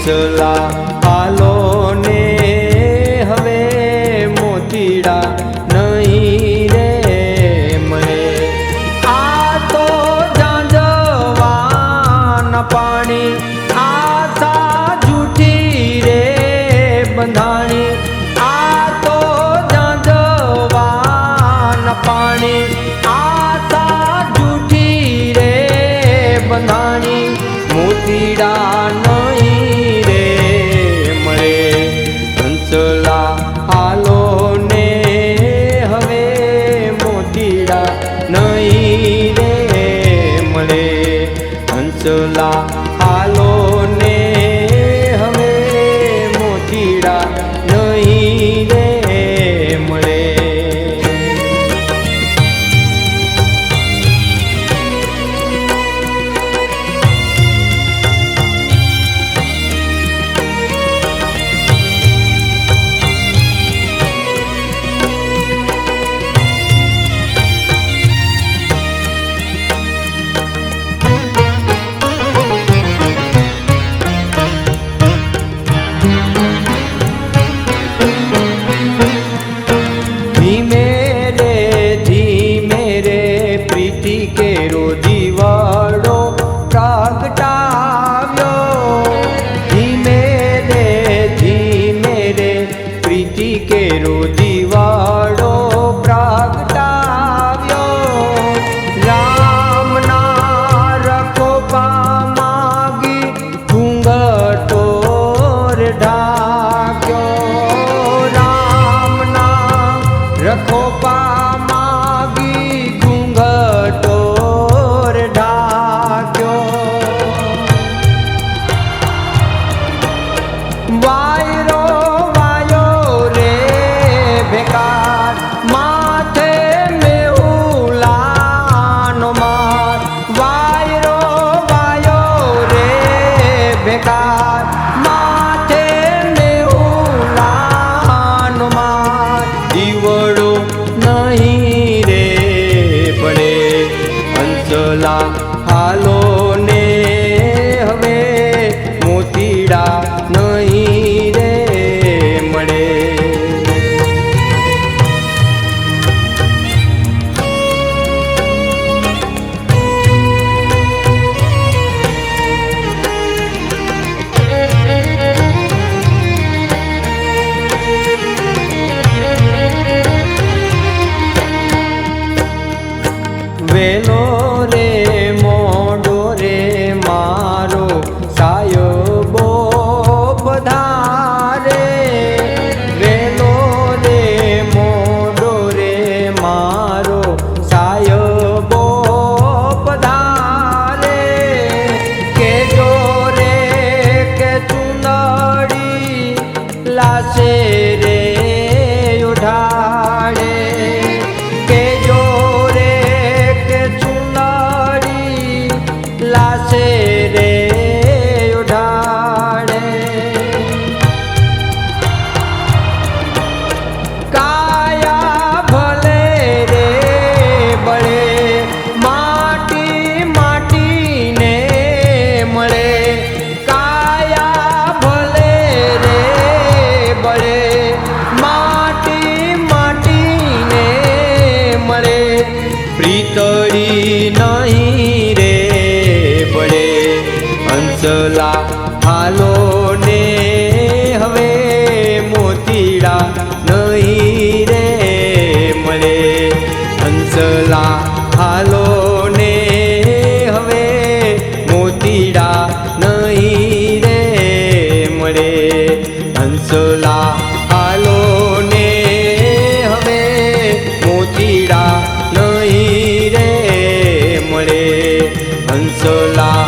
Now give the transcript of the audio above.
હંસલા હાલો ને હવે મોતીડા નહીં રે મળે. આ તો ઝાંઝવાના પાણી આશા જૂઠી રે બંધાણી. આ તો ઝાંઝવાના પાણી આશા જૂઠી રે બંધાણી. મોતીડા નહીં રે મળે. હંસલા હાલો ને હવે મોતીડા નહીં રે મળે. હંસલા હાલો ને હવે મોતીડા નહીં રે મળે. ધીમે રે પ્રીતિ કેરો દીવાળો પ્રગટાવ્યો. ધીમે રે પ્રીતિ કેરો દીવાળો પ્રગટાવ્યો. રામના રખોપા માગી ઘૂંઘટો ઢાક્યો. રામના રખોપા માગી ઘૂંઘટો ઢાક્યો. વાયરો વાયો રે બેકાર માથે મેહુલાનો માર. વાયરો વાયો રે બેકાર માથે મેહુલાનો માર. દીવડો નહીં રે પડે. હંસલા હાલો ને હવે મોતીડા નહીં રે મળે. વેલો રે મોડો રે મારો સાયબો પધારે. વેલો રે મોડો રે મારો સાયબો પધારે. કેજો રે કે ચુંદડી લાશે રે ઉઢાડે. લાશે રે ઉઢાડે. કાયા ભલે રે બળે માટી માટીને મળે. કાયા ભલે રે બળે માટી માટીને મળે. પ્રીતળી નહીં રે પડે. હંસલા હાલો ને હવે મોતીડા નહીં રે મળે. હંસલા હાલો ને હવે મોતીડા નહીં રે મળે. હંસલા હાલો ને હવે મોતીડા નહીં રે મળે. હંસલા